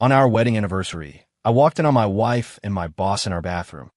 On our wedding anniversary, I walked in on my wife and my boss in our bathroom.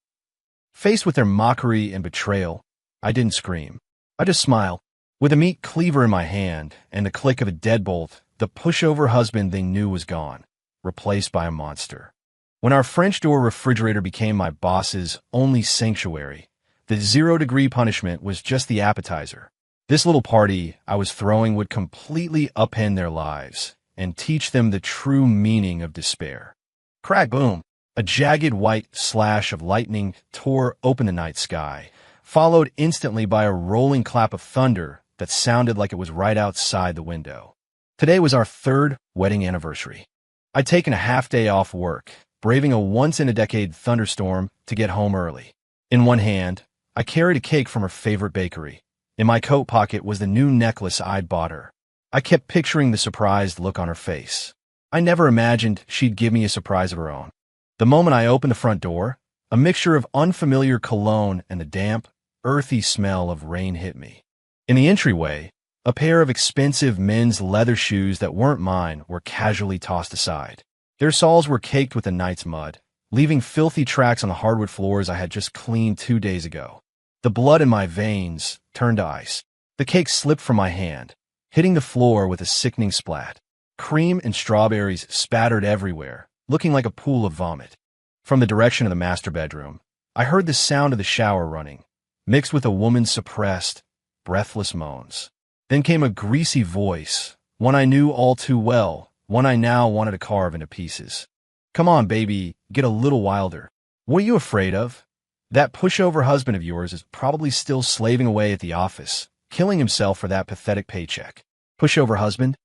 Faced with their mockery and betrayal, I didn't scream. I just smiled. With a meat cleaver in my hand and the click of a deadbolt, the pushover husband they knew was gone, replaced by a monster. When our French door refrigerator became my boss's only sanctuary, the 0-degree punishment was just the appetizer. This little party I was throwing would completely upend their lives and teach them the true meaning of despair. Crack boom! A jagged white slash of lightning tore open the night sky, followed instantly by a rolling clap of thunder that sounded like it was right outside the window. Today was our third wedding anniversary. I'd taken a half-day off work, braving a once-in-a-decade thunderstorm to get home early. In one hand, I carried a cake from her favorite bakery. In my coat pocket was the new necklace I'd bought her. I kept picturing the surprised look on her face. I never imagined she'd give me a surprise of her own. The moment I opened the front door, a mixture of unfamiliar cologne and the damp, earthy smell of rain hit me. In the entryway, a pair of expensive men's leather shoes that weren't mine were casually tossed aside. Their soles were caked with the night's mud, leaving filthy tracks on the hardwood floors I had just cleaned 2 days ago. The blood in my veins turned to ice. The cake slipped from my hand, hitting the floor with a sickening splat. Cream and strawberries spattered everywhere, looking like a pool of vomit. From the direction of the master bedroom, I heard the sound of the shower running, mixed with a woman's suppressed, breathless moans. Then came a greasy voice, one I knew all too well, one I now wanted to carve into pieces. "Come on, baby, get a little wilder. What are you afraid of? That pushover husband of yours is probably still slaving away at the office, killing himself for that pathetic paycheck." Pushover husband?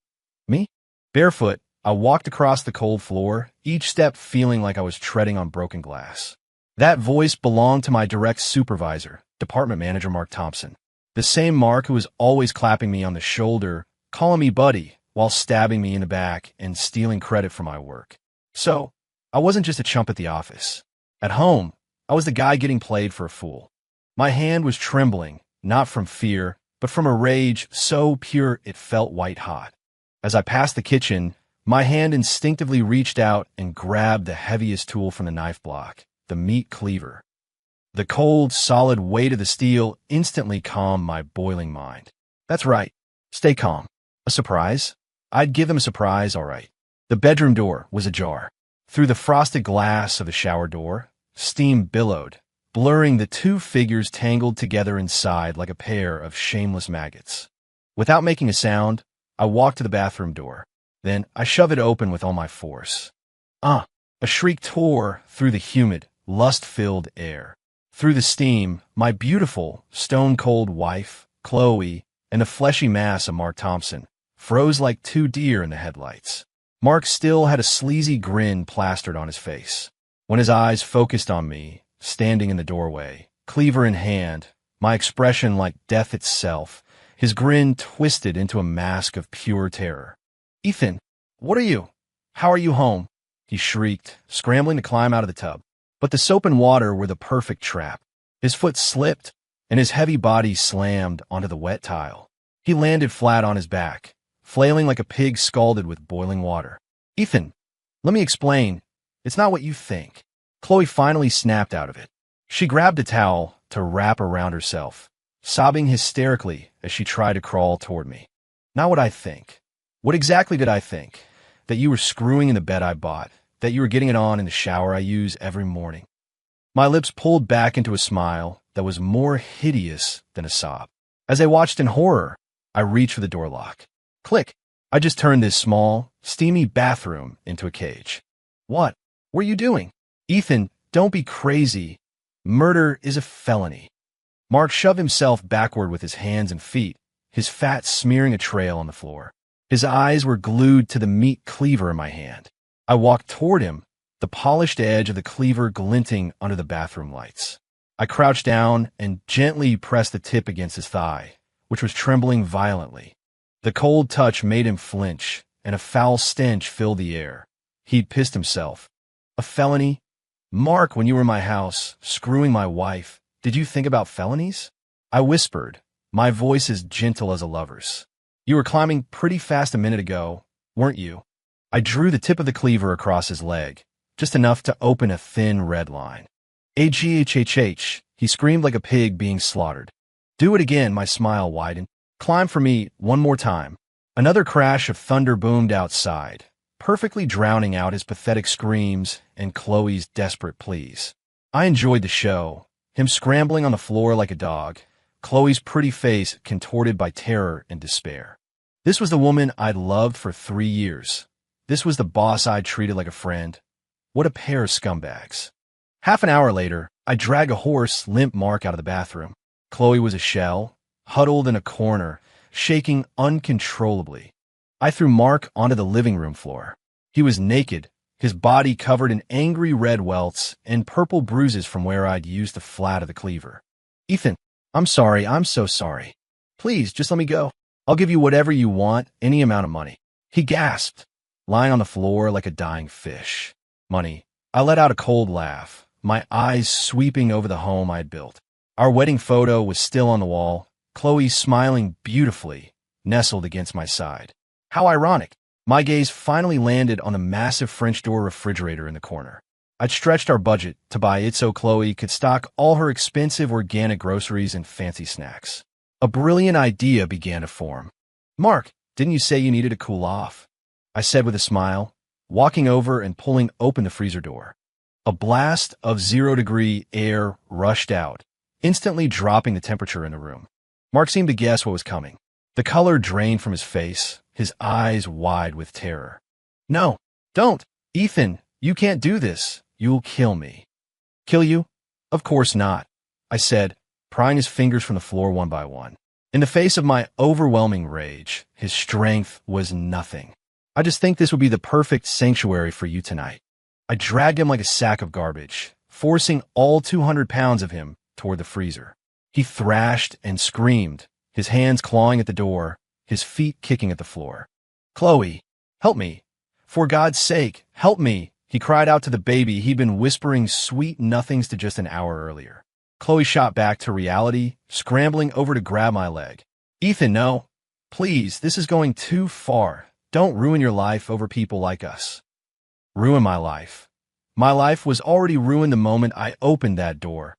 Me? Barefoot, I walked across the cold floor, each step feeling like I was treading on broken glass. That voice belonged to my direct supervisor, Department Manager Mark Thompson. The same Mark who was always clapping me on the shoulder, calling me buddy, while stabbing me in the back and stealing credit for my work. So, I wasn't just a chump at the office. At home, I was the guy getting played for a fool. My hand was trembling, not from fear, but from a rage so pure it felt white hot. As I passed the kitchen, my hand instinctively reached out and grabbed the heaviest tool from the knife block, the meat cleaver. The cold, solid weight of the steel instantly calmed my boiling mind. That's right. Stay calm. A surprise? I'd give them a surprise, all right. The bedroom door was ajar. Through the frosted glass of the shower door, steam billowed, blurring the two figures tangled together inside like a pair of shameless maggots. Without making a sound, I walked to the bathroom door. Then I shoved it open with all my force. A shriek tore through the humid, lust-filled air. Through the steam, my beautiful, stone-cold wife, Chloe, and the fleshy mass of Mark Thompson froze like two deer in the headlights. Mark still had a sleazy grin plastered on his face. When his eyes focused on me, standing in the doorway, cleaver in hand, my expression like death itself, his grin twisted into a mask of pure terror. "Ethan, what are you? How are you home?" he shrieked, scrambling to climb out of the tub. But the soap and water were the perfect trap. His foot slipped, and his heavy body slammed onto the wet tile. He landed flat on his back, flailing like a pig scalded with boiling water. "Ethan, let me explain. It's not what you think." Chloe finally snapped out of it. She grabbed a towel to wrap around herself, sobbing hysterically as she tried to crawl toward me. "Not what I think. What exactly did I think? That you were screwing in the bed I bought, that you were getting it on in the shower I use every morning." My lips pulled back into a smile that was more hideous than a sob. As I watched in horror, I reached for the door lock. Click! I just turned this small, steamy bathroom into a cage. "What? What are you doing?" "Ethan, don't be crazy. Murder is a felony." Mark shoved himself backward with his hands and feet, his fat smearing a trail on the floor. His eyes were glued to the meat cleaver in my hand. I walked toward him, the polished edge of the cleaver glinting under the bathroom lights. I crouched down and gently pressed the tip against his thigh, which was trembling violently. The cold touch made him flinch, and a foul stench filled the air. He'd pissed himself. "A felony? Mark, when you were in my house, screwing my wife, did you think about felonies?" I whispered, my voice as gentle as a lover's. "You were climbing pretty fast a minute ago, weren't you?" I drew the tip of the cleaver across his leg, just enough to open a thin red line. "Aghhhh," he screamed like a pig being slaughtered. "Do it again," my smile widened. "Climb for me one more time." Another crash of thunder boomed outside, perfectly drowning out his pathetic screams and Chloe's desperate pleas. I enjoyed the show, him scrambling on the floor like a dog, Chloe's pretty face contorted by terror and despair. This was the woman I'd loved for 3 years. This was the boss I'd treated like a friend. What a pair of scumbags. Half an hour later, I dragged a hoarse, limp Mark out of the bathroom. Chloe was a shell, huddled in a corner, shaking uncontrollably. I threw Mark onto the living room floor. He was naked, his body covered in angry red welts and purple bruises from where I'd used the flat of the cleaver. "Ethan, I'm sorry, I'm so sorry. Please, just let me go. I'll give you whatever you want, any amount of money." He gasped, lying on the floor like a dying fish. "Money." I let out a cold laugh, my eyes sweeping over the home I'd built. Our wedding photo was still on the wall, Chloe smiling beautifully, nestled against my side. How ironic. My gaze finally landed on the massive French door refrigerator in the corner. I'd stretched our budget to buy it so Chloe could stock all her expensive organic groceries and fancy snacks. A brilliant idea began to form. "Mark, didn't you say you needed to cool off?" I said with a smile, walking over and pulling open the freezer door. A blast of 0-degree air rushed out, instantly dropping the temperature in the room. Mark seemed to guess what was coming. The color drained from his face, his eyes wide with terror. "No, don't! Ethan, you can't do this. You'll kill me." "Kill you? Of course not," I said, prying his fingers from the floor one by one. In the face of my overwhelming rage, his strength was nothing. "I just think this would be the perfect sanctuary for you tonight." I dragged him like a sack of garbage, forcing all 200 pounds of him toward the freezer. He thrashed and screamed, his hands clawing at the door, his feet kicking at the floor. "Chloe, help me. For God's sake, help me," he cried out to the baby he'd been whispering sweet nothings to just an hour earlier. Chloe shot back to reality, scrambling over to grab my leg. "Ethan, no. Please, this is going too far. Don't ruin your life over people like us." Ruin my life. My life was already ruined the moment I opened that door.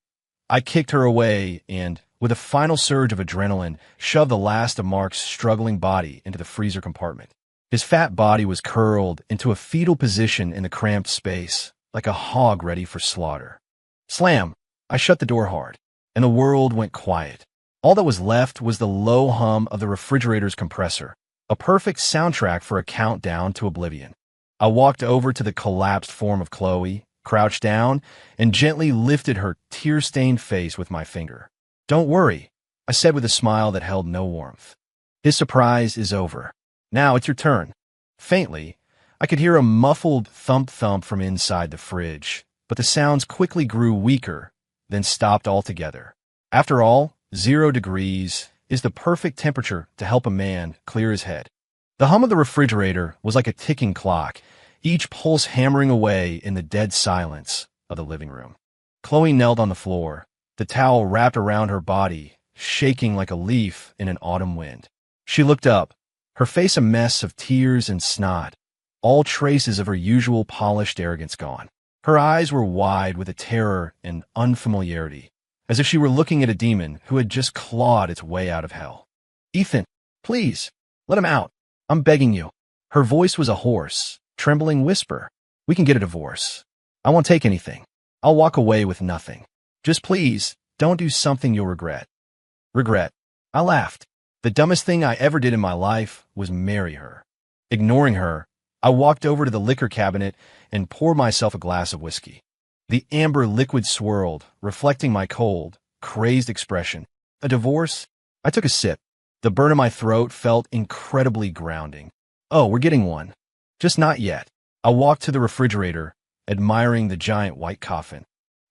I kicked her away and, with a final surge of adrenaline, shoved the last of Mark's struggling body into the freezer compartment. His fat body was curled into a fetal position in the cramped space, like a hog ready for slaughter. Slam! I shut the door hard, and the world went quiet. All that was left was the low hum of the refrigerator's compressor, a perfect soundtrack for a countdown to oblivion. I walked over to the collapsed form of Chloe, crouched down, and gently lifted her tear-stained face with my finger. "Don't worry," I said with a smile that held no warmth. "His surprise is over. Now it's your turn." Faintly, I could hear a muffled thump-thump from inside the fridge, but the sounds quickly grew weaker, then stopped altogether. After all, 0 degrees is the perfect temperature to help a man clear his head. The hum of the refrigerator was like a ticking clock, each pulse hammering away in the dead silence of the living room. Chloe knelt on the floor, the towel wrapped around her body, shaking like a leaf in an autumn wind. She looked up, her face a mess of tears and snot, all traces of her usual polished arrogance gone. Her eyes were wide with a terror and unfamiliarity, as if she were looking at a demon who had just clawed its way out of hell. "Ethan, please, let him out. I'm begging you." Her voice was a hoarse, trembling whisper. "We can get a divorce. I won't take anything. I'll walk away with nothing. Just please, don't do something you'll regret." Regret. I laughed. The dumbest thing I ever did in my life was marry her. Ignoring her, I walked over to the liquor cabinet and poured myself a glass of whiskey. The amber liquid swirled, reflecting my cold, crazed expression. A divorce? I took a sip. The burn in my throat felt incredibly grounding. "Oh, we're getting one." "Just not yet." I walked to the refrigerator, admiring the giant white coffin.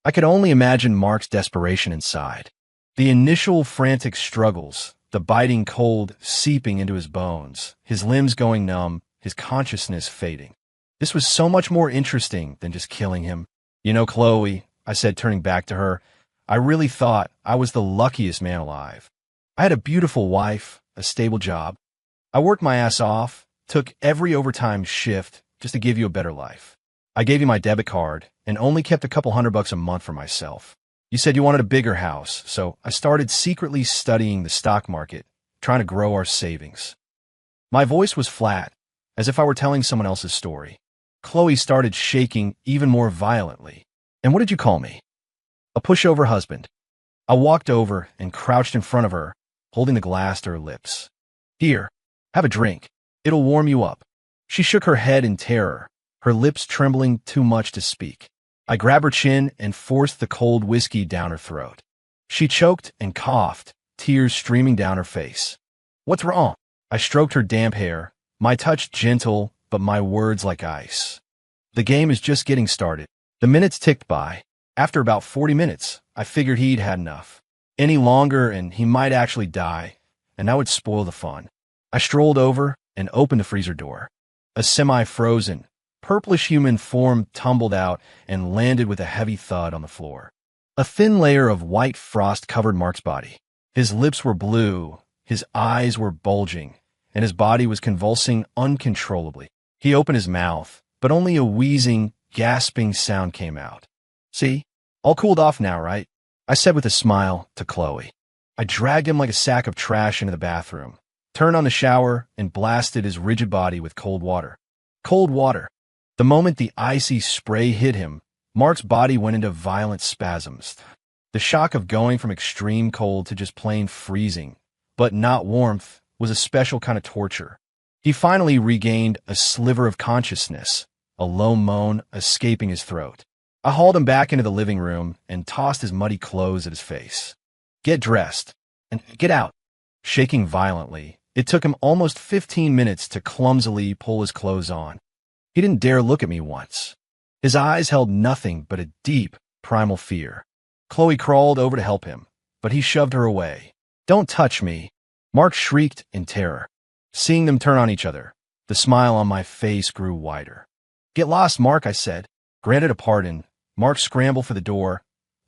I could only imagine Mark's desperation inside. The initial frantic struggles, the biting cold seeping into his bones, his limbs going numb, his consciousness fading. This was so much more interesting than just killing him. "You know, Chloe," I said, turning back to her, "I really thought I was the luckiest man alive. I had a beautiful wife, a stable job. I worked my ass off, took every overtime shift, just to give you a better life. I gave you my debit card and only kept a couple $100 a month for myself. You said you wanted a bigger house, so I started secretly studying the stock market, trying to grow our savings. My voice was flat, as if I were telling someone else's story. Chloe started shaking even more violently. And what did you call me? A pushover husband. I walked over and crouched in front of her, holding the glass to her lips. Here, have a drink. It'll warm you up. She shook her head in terror, her lips trembling too much to speak. I grabbed her chin and forced the cold whiskey down her throat. She choked and coughed, tears streaming down her face. What's wrong? I stroked her damp hair, my touch gentle, but my words like ice. The game is just getting started. The minutes ticked by. After about 40 minutes, I figured he'd had enough. Any longer and he might actually die, and that would spoil the fun. I strolled over and opened the freezer door. A semi-frozen, purplish human form tumbled out and landed with a heavy thud on the floor. A thin layer of white frost covered Mark's body. His lips were blue, his eyes were bulging, and his body was convulsing uncontrollably. He opened his mouth, but only a wheezing, gasping sound came out. See? All cooled off now, right? I said with a smile to Chloe. I dragged him like a sack of trash into the bathroom, turned on the shower, and blasted his rigid body with cold water. Cold water. The moment the icy spray hit him, Mark's body went into violent spasms. The shock of going from extreme cold to just plain freezing, but not warmth, was a special kind of torture. He finally regained a sliver of consciousness, a low moan escaping his throat. I hauled him back into the living room and tossed his muddy clothes at his face. Get dressed and get out. Shaking violently, it took him almost 15 minutes to clumsily pull his clothes on. He didn't dare look at me once. His eyes held nothing but a deep, primal fear. Chloe crawled over to help him, but he shoved her away. Don't touch me. Mark shrieked in terror. Seeing them turn on each other, the smile on my face grew wider. Get lost, Mark, I said. Granted a pardon, Mark scrambled for the door,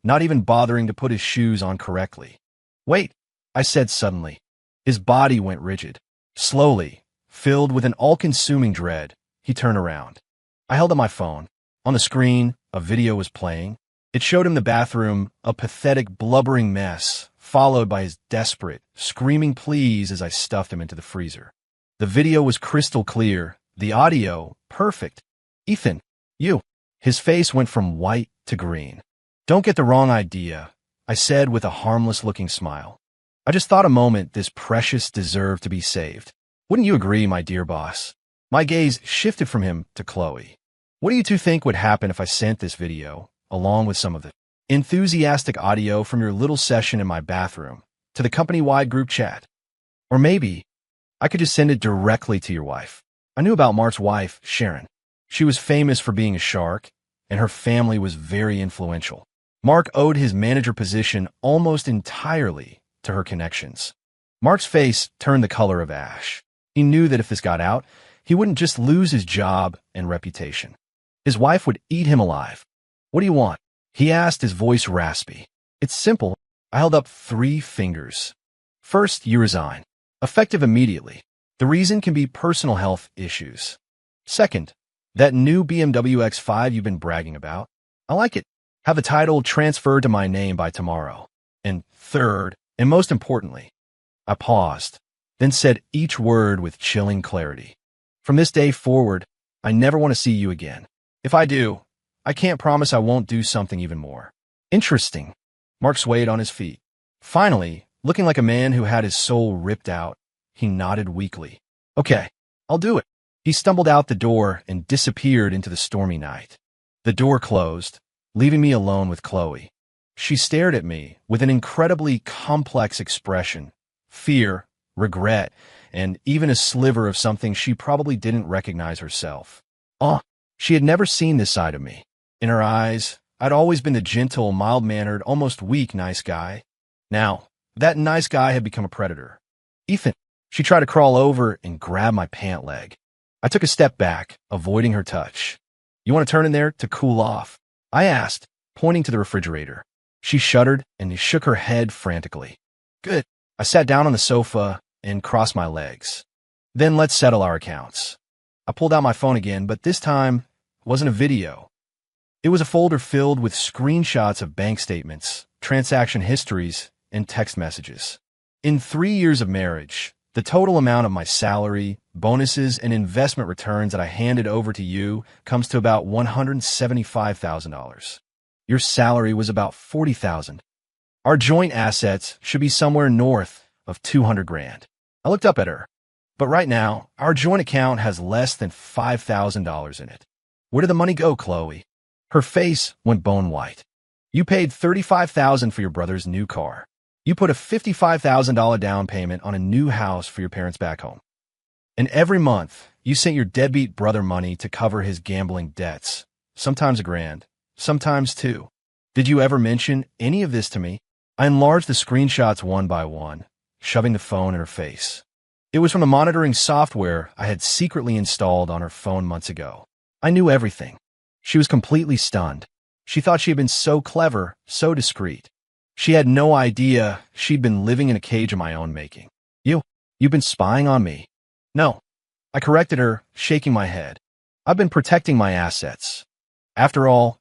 not even bothering to put his shoes on correctly. Wait, I said suddenly. His body went rigid. Slowly, filled with an all-consuming dread, he turned around. I held up my phone. On the screen, a video was playing. It showed him the bathroom, a pathetic, blubbering mess, followed by his desperate, screaming pleas as I stuffed him into the freezer. The video was crystal clear, the audio perfect. Ethan, you. His face went from white to green. Don't get the wrong idea, I said with a harmless-looking smile. I just thought a moment this precious deserved to be saved. Wouldn't you agree, my dear boss? My gaze shifted from him to Chloe. What do you two think would happen if I sent this video, along with some of the enthusiastic audio from your little session in my bathroom, to the company-wide group chat? Or maybe I could just send it directly to your wife. I knew about Mark's wife, Sharon. She was famous for being a shark, and her family was very influential. Mark owed his manager position almost entirely to her connections. Mark's face turned the color of ash. He knew that if this got out, he wouldn't just lose his job and reputation. His wife would eat him alive. What do you want? He asked, his voice raspy. It's simple. I held up 3 fingers. First, you resign. Effective immediately. The reason can be personal health issues. Second, that new BMW X5 you've been bragging about. I like it. Have the title transferred to my name by tomorrow. And third, and most importantly, I paused, then said each word with chilling clarity. From this day forward, I never want to see you again. If I do, I can't promise I won't do something even more. Interesting. Mark swayed on his feet. Finally, looking like a man who had his soul ripped out, he nodded weakly. Okay, I'll do it. He stumbled out the door and disappeared into the stormy night. The door closed, leaving me alone with Chloe. She stared at me with an incredibly complex expression, fear, regret, and even a sliver of something she probably didn't recognize herself. She had never seen this side of me. In her eyes, I'd always been the gentle, mild-mannered, almost weak nice guy. Now, that nice guy had become a predator. Ethan, she tried to crawl over and grab my pant leg. I took a step back, avoiding her touch. You want to turn in there to cool off? I asked, pointing to the refrigerator. She shuddered and shook her head frantically. Good. I sat down on the sofa and crossed my legs. Then let's settle our accounts. I pulled out my phone again, but this time it wasn't a video. It was a folder filled with screenshots of bank statements, transaction histories, and text messages. In 3 years of marriage, the total amount of my salary, bonuses, and investment returns that I handed over to you comes to about $175,000. Your salary was about $40,000. Our joint assets should be somewhere north of 200 grand. I looked up at her. But right now, our joint account has less than $5,000 in it. Where did the money go, Chloe? Her face went bone white. You paid $35,000 for your brother's new car. You put a $55,000 down payment on a new house for your parents back home. And every month, you sent your deadbeat brother money to cover his gambling debts. Sometimes $1,000, sometimes $2,000. Did you ever mention any of this to me? I enlarged the screenshots one by one, shoving the phone in her face. It was from the monitoring software I had secretly installed on her phone months ago. I knew everything. She was completely stunned. She thought she had been so clever, so discreet. She had no idea she'd been living in a cage of my own making. You've been spying on me. No. I corrected her, shaking my head. I've been protecting my assets. After all,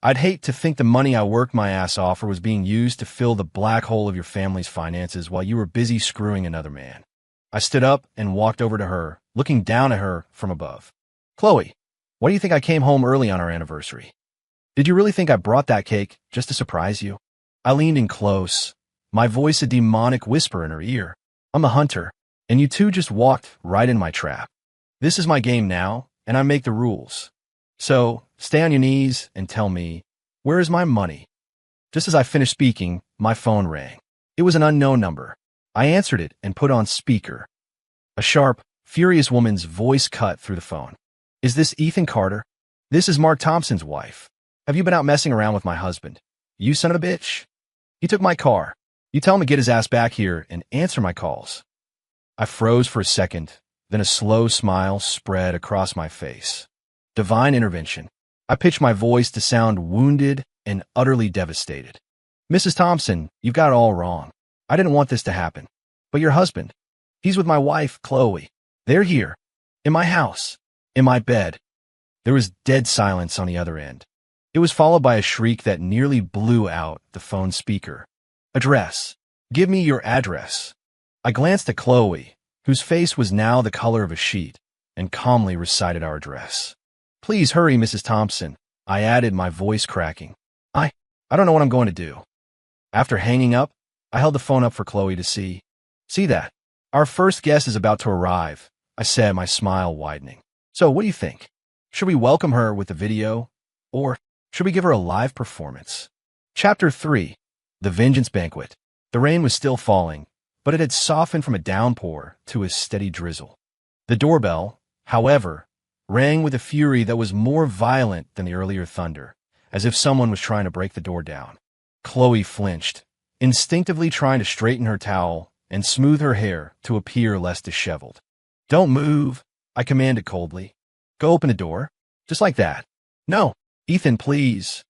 I'd hate to think the money I worked my ass off for was being used to fill the black hole of your family's finances while you were busy screwing another man. I stood up and walked over to her, looking down at her from above. Chloe, why do you think I came home early on our anniversary? Did you really think I brought that cake just to surprise you? I leaned in close, my voice a demonic whisper in her ear. I'm a hunter, and you two just walked right in my trap. This is my game now, and I make the rules. So, stay on your knees and tell me, where is my money? Just as I finished speaking, my phone rang. It was an unknown number. I answered it and put on speaker. A sharp, furious woman's voice cut through the phone. Is this Ethan Carter? This is Mark Thompson's wife. Have you been out messing around with my husband? You son of a bitch. He took my car. You tell him to get his ass back here and answer my calls. I froze for a second, then a slow smile spread across my face. Divine intervention. I pitched my voice to sound wounded and utterly devastated. Mrs. Thompson, you've got it all wrong. I didn't want this to happen. But your husband, he's with my wife, Chloe. They're here. In my house. In my bed. There was dead silence on the other end. It was followed by a shriek that nearly blew out the phone speaker. Address. Give me your address. I glanced at Chloe, whose face was now the color of a sheet, and calmly recited our address. Please hurry, Mrs. Thompson, I added, my voice cracking. I don't know what I'm going to do. After hanging up, I held the phone up for Chloe to see. See that? Our first guest is about to arrive, I said, my smile widening. So what do you think? Should we welcome her with a video? Or should we give her a live performance? Chapter 3. The Vengeance Banquet. The rain was still falling, but it had softened from a downpour to a steady drizzle. The doorbell, however, rang with a fury that was more violent than the earlier thunder, as if someone was trying to break the door down. Chloe flinched, instinctively trying to straighten her towel and smooth her hair to appear less disheveled. Don't move, I commanded coldly. Go open the door. Just like that. No, Ethan, please.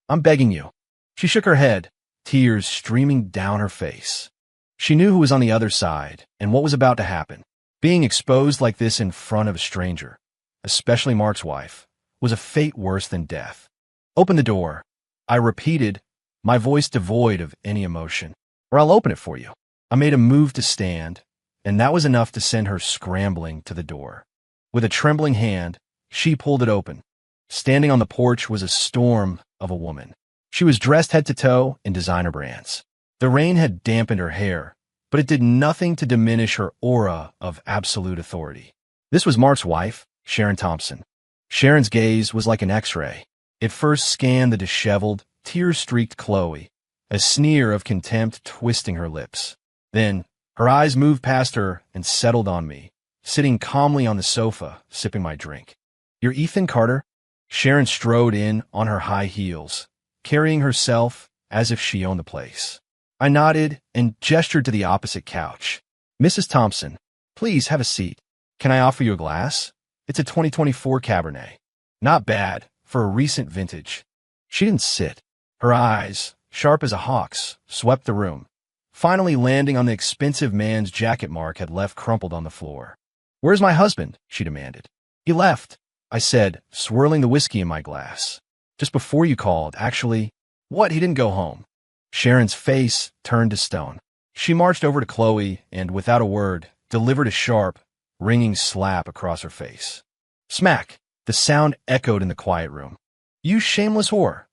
I'm begging you. She shook her head, tears streaming down her face. She knew who was on the other side and what was about to happen. Being exposed like this in front of a stranger, especially Mark's wife, was a fate worse than death. Open the door, I repeated, my voice devoid of any emotion, or I'll open it for you. I made a move to stand, and that was enough to send her scrambling to the door. With a trembling hand, she pulled it open. Standing on the porch was a storm of a woman. She was dressed head to toe in designer brands. The rain had dampened her hair, but it did nothing to diminish her aura of absolute authority. This was Mark's wife, Sharon Thompson. Sharon's gaze was like an X-ray. It first scanned the disheveled, tear-streaked Chloe, a sneer of contempt twisting her lips. Then, her eyes moved past her and settled on me, sitting calmly on the sofa, sipping my drink. You're Ethan Carter? Sharon strode in on her high heels, carrying herself as if she owned the place. I nodded and gestured to the opposite couch. Mrs. Thompson, please have a seat. Can I offer you a glass? It's a 2024 Cabernet. Not bad for a recent vintage. She didn't sit. Her eyes, sharp as a hawk's, swept the room, finally landing on the expensive man's jacket Mark had left crumpled on the floor. Where's my husband? She demanded. He left, I said, swirling the whiskey in my glass. Just before you called, actually. What, he didn't go home? Sharon's face turned to stone. She marched over to Chloe and, without a word, delivered a sharp, ringing slap across her face. Smack! The sound echoed in the quiet room. You shameless whore!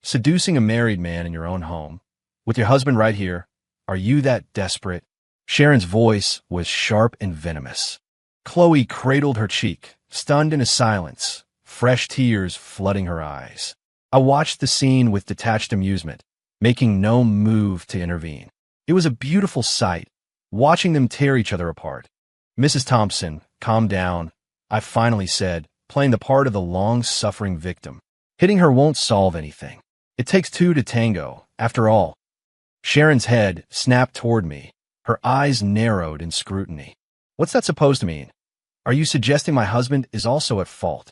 Seducing a married man in your own home, with your husband right here, are you that desperate? Sharon's voice was sharp and venomous. Chloe cradled her cheek, stunned into silence, fresh tears flooding her eyes. I watched the scene with detached amusement, making no move to intervene. It was a beautiful sight, watching them tear each other apart. Mrs. Thompson, calm down, I finally said, playing the part of the long-suffering victim. Hitting her won't solve anything. It takes two to tango, after all. Sharon's head snapped toward me, her eyes narrowed in scrutiny. What's that supposed to mean? Are you suggesting my husband is also at fault?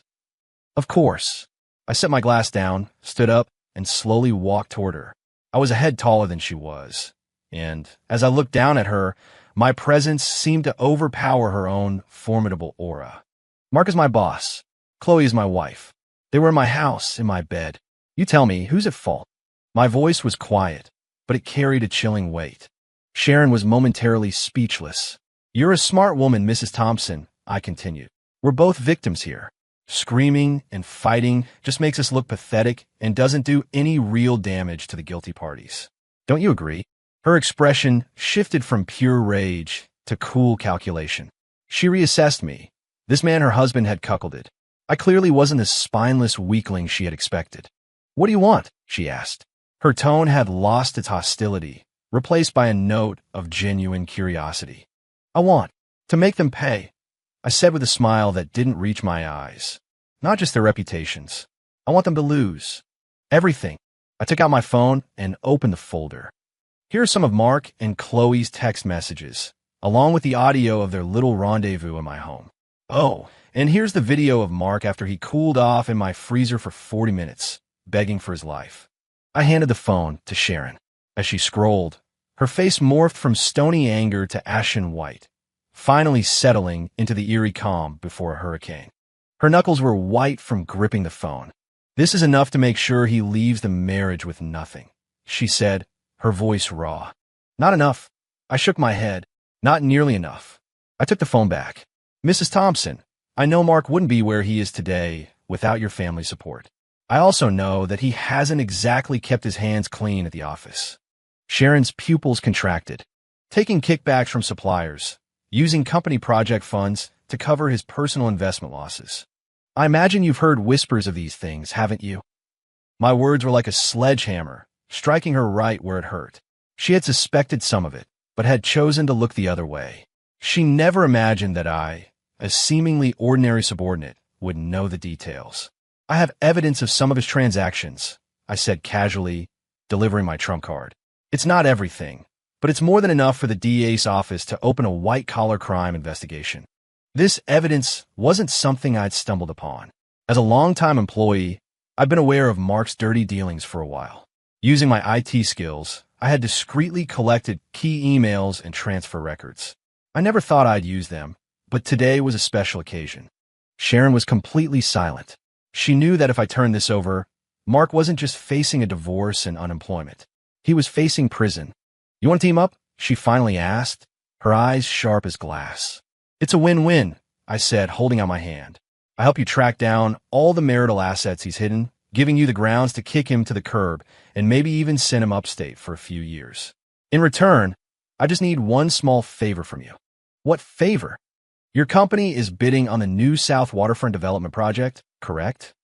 Of course. I set my glass down, stood up, and slowly walked toward her. I was a head taller than she was, and as I looked down at her, my presence seemed to overpower her own formidable aura. Mark is my boss. Chloe is my wife. They were in my house, in my bed. You tell me, who's at fault? My voice was quiet, but it carried a chilling weight. Sharon was momentarily speechless. You're a smart woman, Mrs. Thompson, I continued. We're both victims here. Screaming and fighting just makes us look pathetic and doesn't do any real damage to the guilty parties. Don't you agree? Her expression shifted from pure rage to cool calculation. She reassessed me. This man her husband had cuckolded. I clearly wasn't the spineless weakling she had expected. What do you want? She asked. Her tone had lost its hostility, replaced by a note of genuine curiosity. I want to make them pay, I said with a smile that didn't reach my eyes. Not just their reputations. I want them to lose. Everything. I took out my phone and opened the folder. Here are some of Mark and Chloe's text messages, along with the audio of their little rendezvous in my home. Oh, and here's the video of Mark after he cooled off in my freezer for 40 minutes, begging for his life. I handed the phone to Sharon. As she scrolled, her face morphed from stony anger to ashen white, finally settling into the eerie calm before a hurricane. Her knuckles were white from gripping the phone. This is enough to make sure he leaves the marriage with nothing, she said, her voice raw. Not enough. I shook my head. Not nearly enough. I took the phone back. Mrs. Thompson, I know Mark wouldn't be where he is today without your family support. I also know that he hasn't exactly kept his hands clean at the office. Sharon's pupils contracted, taking kickbacks from suppliers, using company project funds to cover his personal investment losses. I imagine you've heard whispers of these things, haven't you? My words were like a sledgehammer, striking her right where it hurt. She had suspected some of it, but had chosen to look the other way. She never imagined that I, a seemingly ordinary subordinate, would know the details. I have evidence of some of his transactions, I said casually, delivering my trump card. It's not everything, but it's more than enough for the DA's office to open a white-collar crime investigation. This evidence wasn't something I'd stumbled upon. As a longtime employee, I'd been aware of Mark's dirty dealings for a while. Using my IT skills, I had discreetly collected key emails and transfer records. I never thought I'd use them, but today was a special occasion. Sharon was completely silent. She knew that if I turned this over, Mark wasn't just facing a divorce and unemployment. He was facing prison. You want to team up? She finally asked, her eyes sharp as glass. It's a win-win, I said, holding out my hand. I help you track down all the marital assets he's hidden, giving you the grounds to kick him to the curb and maybe even send him upstate for a few years. In return, I just need one small favor from you. What favor? Your company is bidding on the New South Waterfront Development Project, correct?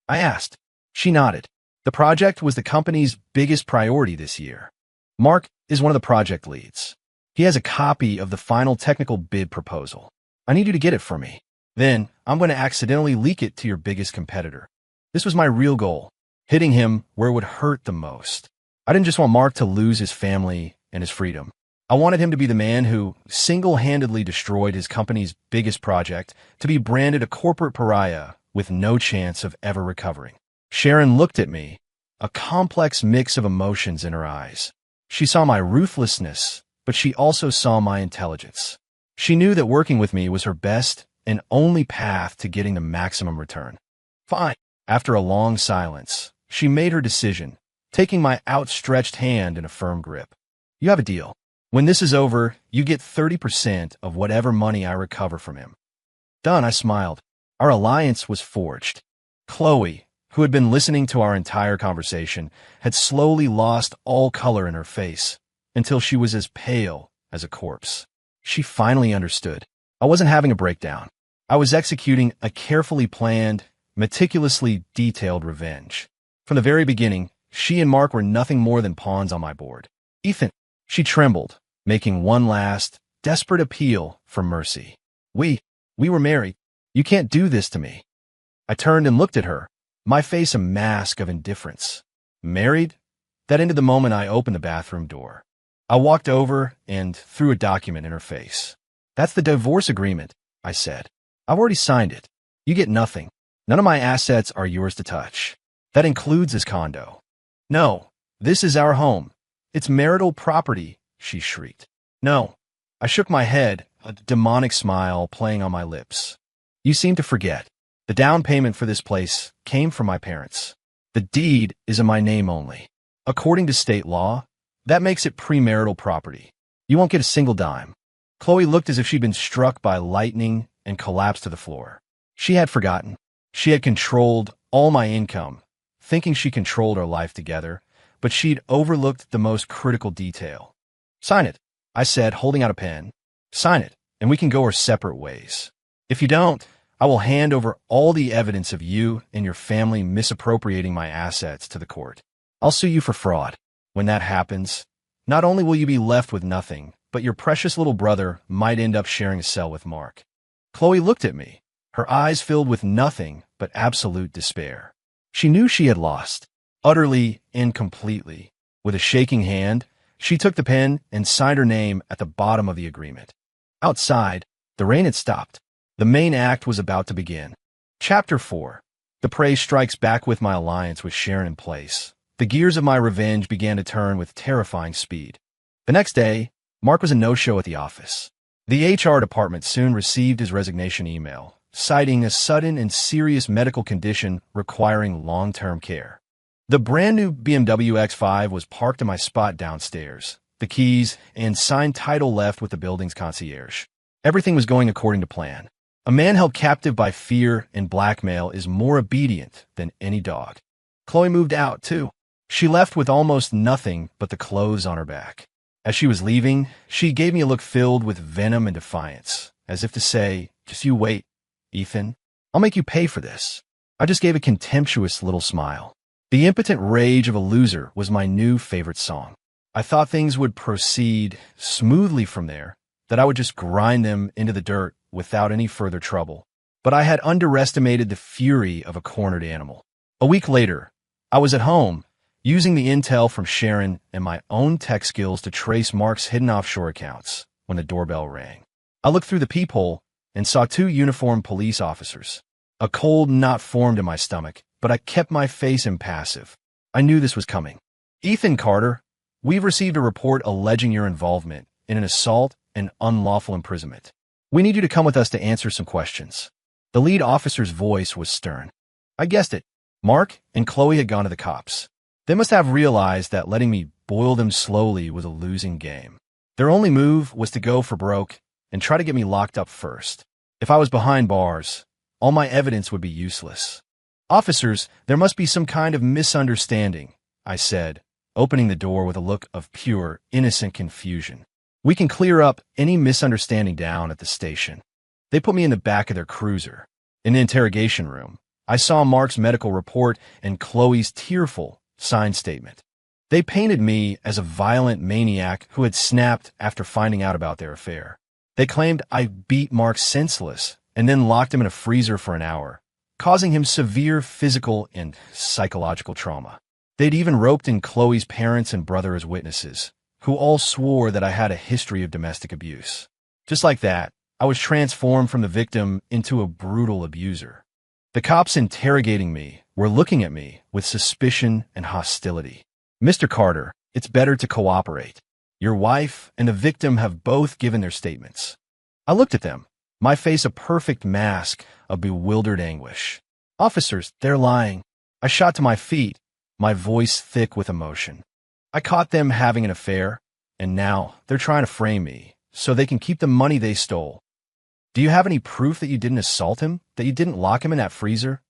I asked. She nodded. The project was the company's biggest priority this year. Mark is one of the project leads. He has a copy of the final technical bid proposal. I need you to get it for me. Then, I'm going to accidentally leak it to your biggest competitor. This was my real goal, hitting him where it would hurt the most. I didn't just want Mark to lose his family and his freedom. I wanted him to be the man who single-handedly destroyed his company's biggest project, to be branded a corporate pariah with no chance of ever recovering. Sharon looked at me, a complex mix of emotions in her eyes. She saw my ruthlessness, but she also saw my intelligence. She knew that working with me was her best and only path to getting the maximum return. Fine. After a long silence, she made her decision, taking my outstretched hand in a firm grip. You have a deal. When this is over, you get 30% of whatever money I recover from him. Done, I smiled. Our alliance was forged. Chloe, who had been listening to our entire conversation, had slowly lost all color in her face until she was as pale as a corpse. She finally understood. I wasn't having a breakdown. I was executing a carefully planned, meticulously detailed revenge. From the very beginning, she and Mark were nothing more than pawns on my board. Ethan, she trembled, making one last, desperate appeal for mercy. We were married. You can't do this to me. I turned and looked at her, my face a mask of indifference. Married? That ended the moment I opened the bathroom door. I walked over and threw a document in her face. That's the divorce agreement, I said. I've already signed it. You get nothing. None of my assets are yours to touch. That includes his condo. No, this is our home. It's marital property, she shrieked. No. I shook my head, a demonic smile playing on my lips. You seem to forget. The down payment for this place came from my parents. The deed is in my name only. According to state law, that makes it premarital property. You won't get a single dime. Chloe looked as if she'd been struck by lightning and collapsed to the floor. She had forgotten. She had controlled all my income, thinking she controlled our life together, but she'd overlooked the most critical detail. Sign it, I said, holding out a pen. Sign it, and we can go our separate ways. If you don't, I will hand over all the evidence of you and your family misappropriating my assets to the court. I'll sue you for fraud. When that happens, not only will you be left with nothing, but your precious little brother might end up sharing a cell with Mark. Chloe looked at me, her eyes filled with nothing but absolute despair. She knew she had lost, utterly and completely. With a shaking hand, she took the pen and signed her name at the bottom of the agreement. Outside, the rain had stopped. The main act was about to begin. Chapter 4. The prey strikes back. With my alliance with Sharon in place, the gears of my revenge began to turn with terrifying speed. The next day, Mark was a no-show at the office. The HR department soon received his resignation email, citing a sudden and serious medical condition requiring long-term care. The brand-new BMW X5 was parked in my spot downstairs, the keys and signed title left with the building's concierge. Everything was going according to plan. A man held captive by fear and blackmail is more obedient than any dog. Chloe moved out, too. She left with almost nothing but the clothes on her back. As she was leaving, she gave me a look filled with venom and defiance, as if to say, just you wait, Ethan. I'll make you pay for this. I just gave a contemptuous little smile. The impotent rage of a loser was my new favorite song. I thought things would proceed smoothly from there, that I would just grind them into the dirt without any further trouble. But I had underestimated the fury of a cornered animal. A week later, I was at home, using the intel from Sharon and my own tech skills to trace Mark's hidden offshore accounts when the doorbell rang. I looked through the peephole and saw 2 uniformed police officers. A cold knot formed in my stomach, but I kept my face impassive. I knew this was coming. Ethan Carter, we've received a report alleging your involvement in an assault and unlawful imprisonment. We need you to come with us to answer some questions. The lead officer's voice was stern. I guessed it. Mark and Chloe had gone to the cops. They must have realized that letting me boil them slowly was a losing game. Their only move was to go for broke and try to get me locked up first. If I was behind bars, all my evidence would be useless. Officers, there must be some kind of misunderstanding, I said, opening the door with a look of pure, innocent confusion. We can clear up any misunderstanding down at the station. They put me in the back of their cruiser. In the interrogation room, I saw Mark's medical report and Chloe's tearful, signed statement. They painted me as a violent maniac who had snapped after finding out about their affair. They claimed I beat Mark senseless and then locked him in a freezer for an hour, causing him severe physical and psychological trauma. They'd even roped in Chloe's parents and brother as witnesses, who all swore that I had a history of domestic abuse. Just like that, I was transformed from the victim into a brutal abuser. The cops interrogating me were looking at me with suspicion and hostility. Mr. Carter, it's better to cooperate. Your wife and the victim have both given their statements. I looked at them, my face a perfect mask of bewildered anguish. "Officers, they're lying." I shot to my feet, my voice thick with emotion. "I caught them having an affair, and now they're trying to frame me so they can keep the money they stole." "Do you have any proof that you didn't assault him, that you didn't lock him in that freezer?"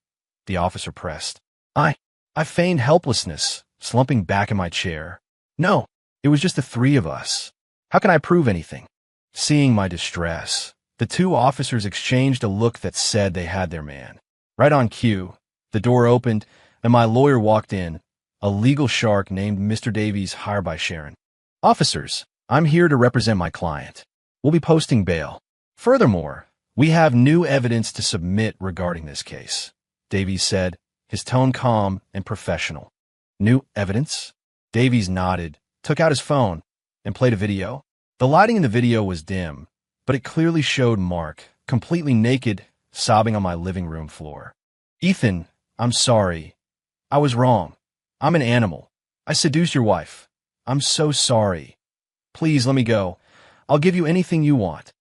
the officer pressed. I feigned helplessness, slumping back in my chair. "No, it was just the three of us. How can I prove anything?" Seeing my distress, the two officers exchanged a look that said they had their man. Right on cue, the door opened, and my lawyer walked in, a legal shark named Mr. Davies, hired by Sharon. "Officers, I'm here to represent my client. We'll be posting bail. Furthermore, we have new evidence to submit regarding this case," Davies said, his tone calm and professional. "New evidence?" Davies nodded, took out his phone, and played a video. The lighting in the video was dim, but it clearly showed Mark, completely naked, sobbing on my living room floor. "Ethan, I'm sorry. I was wrong. I'm an animal. I seduced your wife. I'm so sorry. Please let me go. I'll give you anything you want."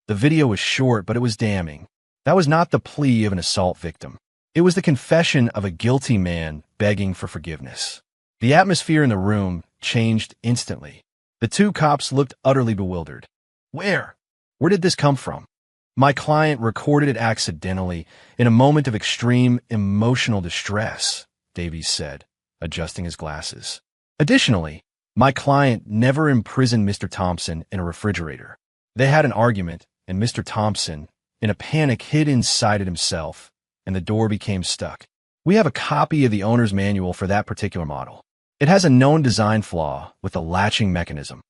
The video was short, but it was damning. That was not the plea of an assault victim. It was the confession of a guilty man begging for forgiveness. The atmosphere in the room changed instantly. The two cops looked utterly bewildered. Where did this come from?" "My client recorded it accidentally in a moment of extreme emotional distress," Davies said, adjusting his glasses. "Additionally, my client never imprisoned Mr. Thompson in a refrigerator. They had an argument, and Mr. Thompson, in a panic, hid inside it himself, and the door became stuck. We have a copy of the owner's manual for that particular model. It has a known design flaw with a latching mechanism."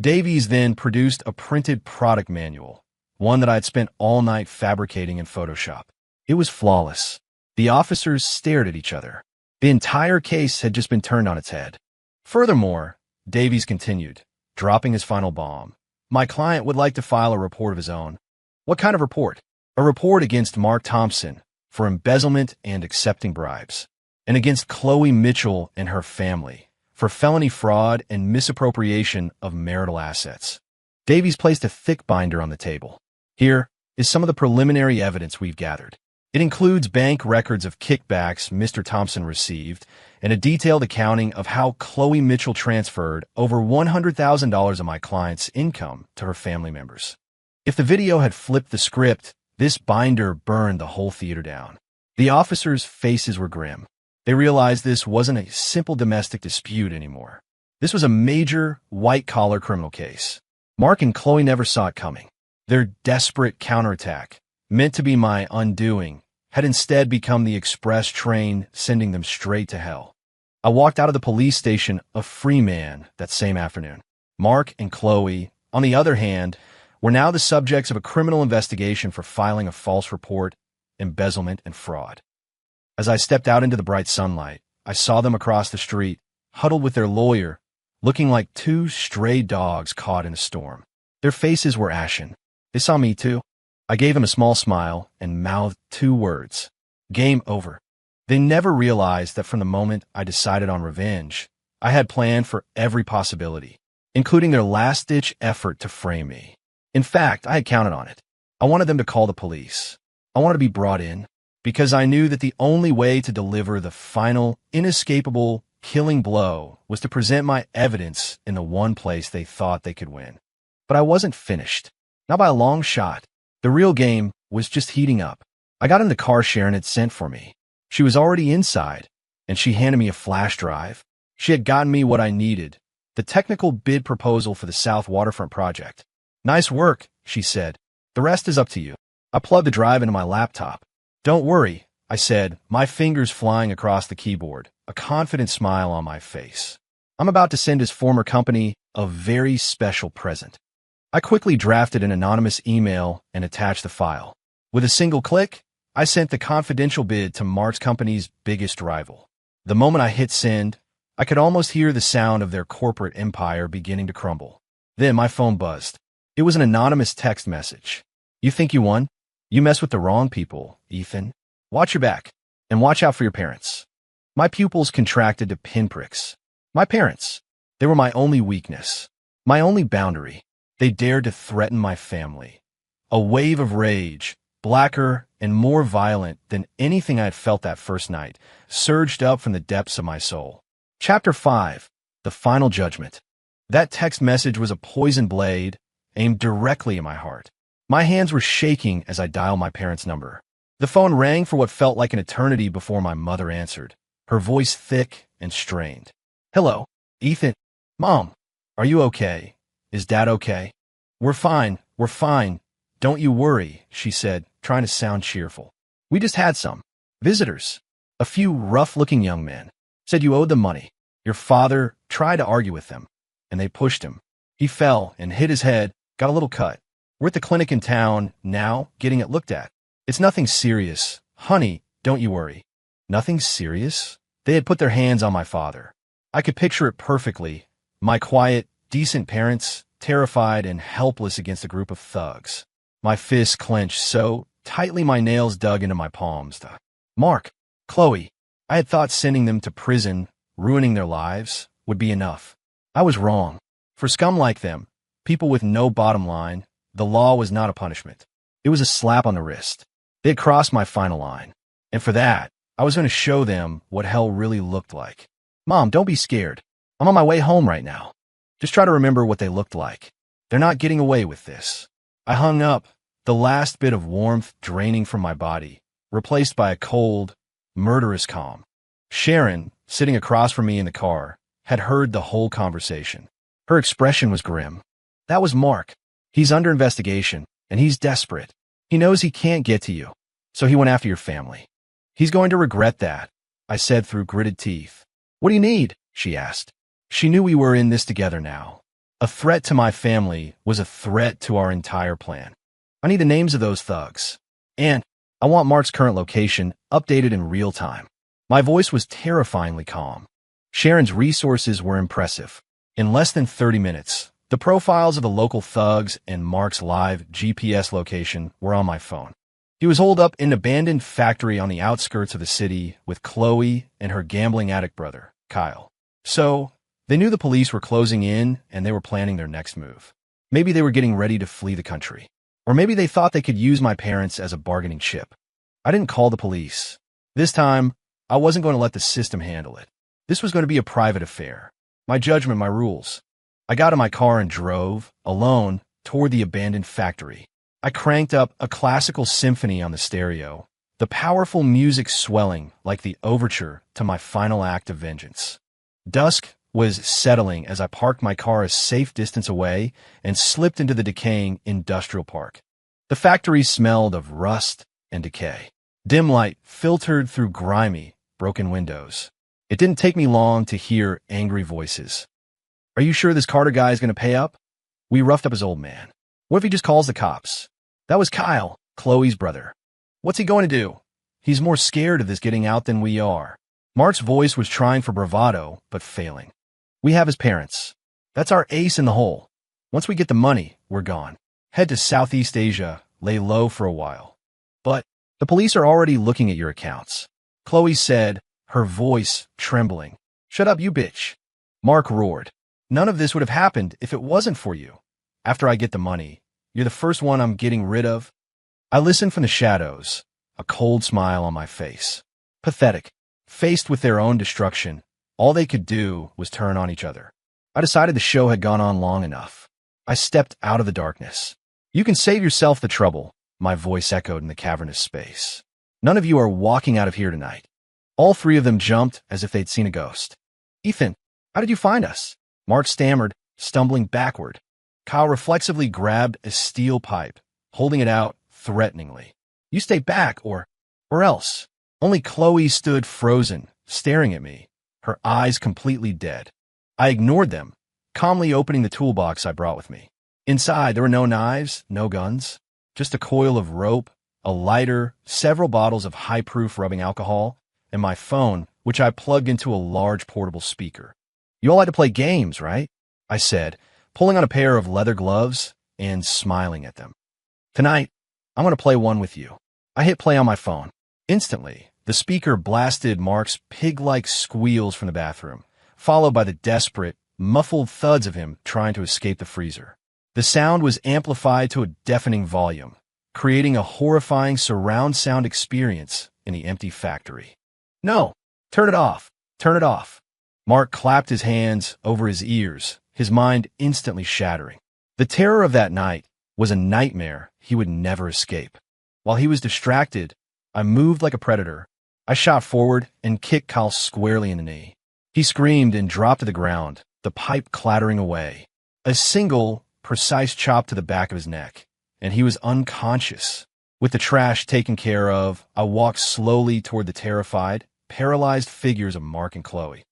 Davies then produced a printed product manual, one that I had spent all night fabricating in Photoshop. It was flawless. The officers stared at each other. The entire case had just been turned on its head. "Furthermore," Davies continued, dropping his final bomb, "my client would like to file a report of his own." "What kind of report?" "A report against Mark Thompson for embezzlement and accepting bribes, and against Chloe Mitchell and her family for felony fraud and misappropriation of marital assets." Davies placed a thick binder on the table. "Here is some of the preliminary evidence we've gathered. It includes bank records of kickbacks Mr. Thompson received and a detailed accounting of how Chloe Mitchell transferred over $100,000 of my client's income to her family members." If the video had flipped the script, this binder burned the whole theater down. The officers' faces were grim. They realized this wasn't a simple domestic dispute anymore. This was a major, white-collar criminal case. Mark and Chloe never saw it coming. Their desperate counterattack, meant to be my undoing, had instead become the express train sending them straight to hell. I walked out of the police station a free man that same afternoon. Mark and Chloe, on the other hand, were now the subjects of a criminal investigation for filing a false report, embezzlement, and fraud. As I stepped out into the bright sunlight, I saw them across the street, huddled with their lawyer, looking like two stray dogs caught in a storm. Their faces were ashen. They saw me too. I gave them a small smile and mouthed two words: "Game over." They never realized that from the moment I decided on revenge, I had planned for every possibility, including their last-ditch effort to frame me. In fact, I had counted on it. I wanted them to call the police. I wanted to be brought in, because I knew that the only way to deliver the final, inescapable, killing blow was to present my evidence in the one place they thought they could win. But I wasn't finished. Not by a long shot. The real game was just heating up. I got in the car Sharon had sent for me. She was already inside, and she handed me a flash drive. She had gotten me what I needed, the technical bid proposal for the South Waterfront project. "Nice work," she said. "The rest is up to you." I plugged the drive into my laptop. "Don't worry," I said, my fingers flying across the keyboard, a confident smile on my face. "I'm about to send his former company a very special present." I quickly drafted an anonymous email and attached the file. With a single click, I sent the confidential bid to Mark's company's biggest rival. The moment I hit send, I could almost hear the sound of their corporate empire beginning to crumble. Then my phone buzzed. It was an anonymous text message. "You think you won? You mess with the wrong people, Ethan. Watch your back, and watch out for your parents." My pupils contracted to pinpricks. My parents. They were my only weakness, my only boundary. They dared to threaten my family. A wave of rage, blacker and more violent than anything I had felt that first night, surged up from the depths of my soul. Chapter 5. The Final Judgment. That text message was a poison blade aimed directly at my heart. My hands were shaking as I dialed my parents' number. The phone rang for what felt like an eternity before my mother answered, her voice thick and strained. "Hello, Ethan. Mom, are you okay? Is Dad okay?" We're fine. Don't you worry," she said, trying to sound cheerful. "We just had some visitors. A few rough-looking young men. Said you owed them money. Your father tried to argue with them, and they pushed him. He fell and hit his head, got a little cut. We're at the clinic in town now, getting it looked at. It's nothing serious. Honey, don't you worry." Nothing serious? They had put their hands on my father. I could picture it perfectly. My quiet, decent parents, terrified and helpless against a group of thugs. My fists clenched so tightly my nails dug into my palms. Mark, Chloe, I had thought sending them to prison, ruining their lives, would be enough. I was wrong. For scum like them, people with no bottom line, the law was not a punishment. It was a slap on the wrist. They had crossed my final line. And for that, I was going to show them what hell really looked like. Mom, don't be scared. I'm on my way home right now. Just try to remember what they looked like. They're not getting away with this. I hung up, the last bit of warmth draining from my body, replaced by a cold, murderous calm. Sharon, sitting across from me in the car, had heard the whole conversation. Her expression was grim. That was Mark. He's under investigation, and he's desperate. He knows he can't get to you, so he went after your family. He's going to regret that, I said through gritted teeth. What do you need? She asked. She knew we were in this together now. A threat to my family was a threat to our entire plan. I need the names of those thugs. And I want Mark's current location updated in real time. My voice was terrifyingly calm. Sharon's resources were impressive. In less than 30 minutes, the profiles of the local thugs and Mark's live GPS location were on my phone. He was holed up in an abandoned factory on the outskirts of the city with Chloe and her gambling addict brother, Kyle. So, they knew the police were closing in and they were planning their next move. Maybe they were getting ready to flee the country. Or maybe they thought they could use my parents as a bargaining chip. I didn't call the police. This time, I wasn't going to let the system handle it. This was going to be a private affair. My judgment, my rules. I got in my car and drove, alone, toward the abandoned factory. I cranked up a classical symphony on the stereo, the powerful music swelling like the overture to my final act of vengeance. Dusk was settling as I parked my car a safe distance away and slipped into the decaying industrial park. The factory smelled of rust and decay. Dim light filtered through grimy, broken windows. It didn't take me long to hear angry voices. "Are you sure this Carter guy is going to pay up? We roughed up his old man. What if he just calls the cops?" That was Kyle, Chloe's brother. "What's he going to do? He's more scared of this getting out than we are." Mark's voice was trying for bravado, but failing. "We have his parents. That's our ace in the hole. Once we get the money, we're gone. Head to Southeast Asia, lay low for a while. But the police are already looking at your accounts." Chloe said, her voice trembling. "Shut up, you bitch." Mark roared. "None of this would have happened if it wasn't for you. After I get the money, you're the first one I'm getting rid of." I listened from the shadows, a cold smile on my face. Pathetic. Faced with their own destruction, all they could do was turn on each other. I decided the show had gone on long enough. I stepped out of the darkness. "You can save yourself the trouble," my voice echoed in the cavernous space. "None of you are walking out of here tonight." All three of them jumped as if they'd seen a ghost. "Ethan, how did you find us?" Mark stammered, stumbling backward. Kyle reflexively grabbed a steel pipe, holding it out threateningly. "You stay back, or else." Only Chloe stood frozen, staring at me, her eyes completely dead. I ignored them, calmly opening the toolbox I brought with me. Inside, there were no knives, no guns, just a coil of rope, a lighter, several bottles of high-proof rubbing alcohol, and my phone, which I plugged into a large portable speaker. "You all had to play games, right?" I said, pulling on a pair of leather gloves and smiling at them. "Tonight, I'm going to play one with you." I hit play on my phone. Instantly, the speaker blasted Mark's pig-like squeals from the bathroom, followed by the desperate, muffled thuds of him trying to escape the freezer. The sound was amplified to a deafening volume, creating a horrifying surround sound experience in the empty factory. "No! Turn it off! Turn it off!" Mark clapped his hands over his ears, his mind instantly shattering. The terror of that night was a nightmare he would never escape. While he was distracted, I moved like a predator. I shot forward and kicked Kyle squarely in the knee. He screamed and dropped to the ground, the pipe clattering away. A single, precise chop to the back of his neck, and he was unconscious. With the trash taken care of, I walked slowly toward the terrified, paralyzed figures of Mark and Chloe.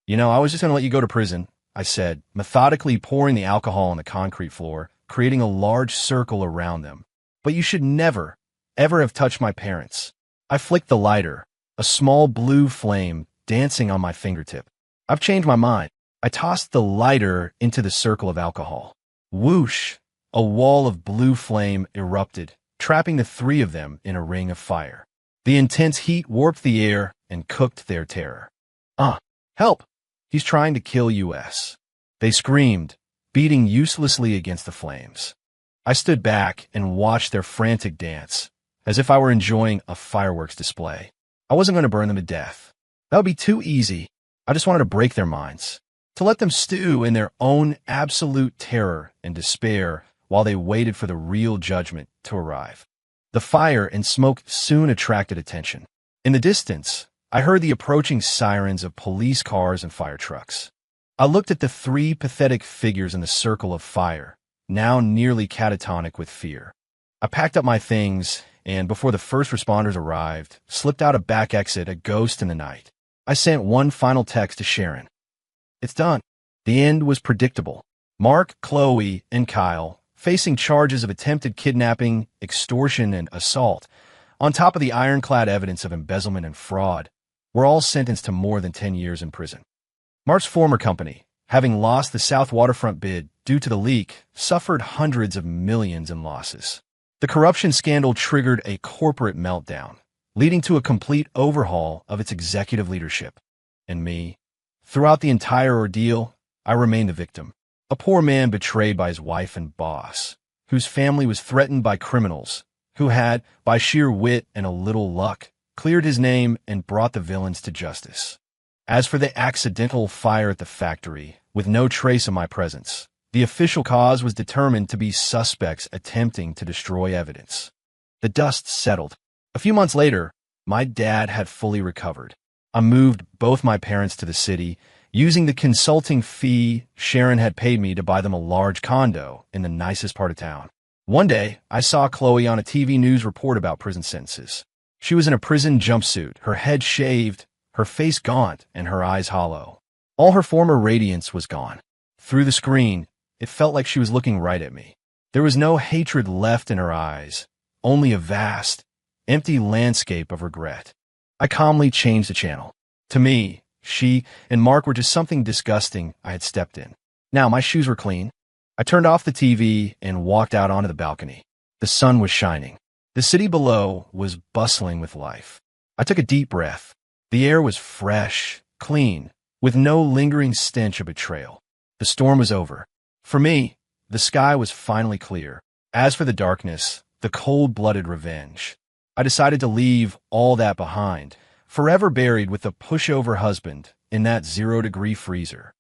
I was just going to let you go to prison," I said, methodically pouring the alcohol on the concrete floor, creating a large circle around them. "But you should never, ever have touched my parents." I flicked the lighter, a small blue flame dancing on my fingertip. "I've changed my mind." I tossed the lighter into the circle of alcohol. Whoosh! A wall of blue flame erupted, trapping the three of them in a ring of fire. The intense heat warped the air and cooked their terror. Help! He's trying to kill us." They screamed, beating uselessly against the flames. I stood back and watched their frantic dance, as if I were enjoying a fireworks display. I wasn't going to burn them to death. That would be too easy. I just wanted to break their minds, to let them stew in their own absolute terror and despair while they waited for the real judgment to arrive. The fire and smoke soon attracted attention. In the distance, I heard the approaching sirens of police cars and fire trucks. I looked at the three pathetic figures in the circle of fire, now nearly catatonic with fear. I packed up my things and, before the first responders arrived, slipped out a back exit, a ghost in the night. I sent one final text to Sharon. "It's done." The end was predictable. Mark, Chloe, and Kyle, facing charges of attempted kidnapping, extortion, and assault, on top of the ironclad evidence of embezzlement and fraud, were all sentenced to more than 10 years in prison. Mark's former company, having lost the South Waterfront bid due to the leak, suffered hundreds of millions in losses. The corruption scandal triggered a corporate meltdown, leading to a complete overhaul of its executive leadership. And me, throughout the entire ordeal, I remained the victim, a poor man betrayed by his wife and boss, whose family was threatened by criminals, who had, by sheer wit and a little luck, cleared his name and brought the villains to justice. As for the accidental fire at the factory, with no trace of my presence, the official cause was determined to be suspects attempting to destroy evidence. The dust settled. A few months later, my dad had fully recovered. I moved both my parents to the city, using the consulting fee Sharon had paid me to buy them a large condo in the nicest part of town. One day, I saw Chloe on a TV news report about prison sentences. She was in a prison jumpsuit, her head shaved, her face gaunt, and her eyes hollow. All her former radiance was gone. Through the screen, it felt like she was looking right at me. There was no hatred left in her eyes, only a vast, empty landscape of regret. I calmly changed the channel. To me, she and Mark were just something disgusting I had stepped in. Now my shoes were clean. I turned off the TV and walked out onto the balcony. The sun was shining. The city below was bustling with life. I took a deep breath. The air was fresh, clean, with no lingering stench of betrayal. The storm was over. For me, the sky was finally clear. As for the darkness, the cold-blooded revenge, I decided to leave all that behind, forever buried with the pushover husband in that 0-degree freezer.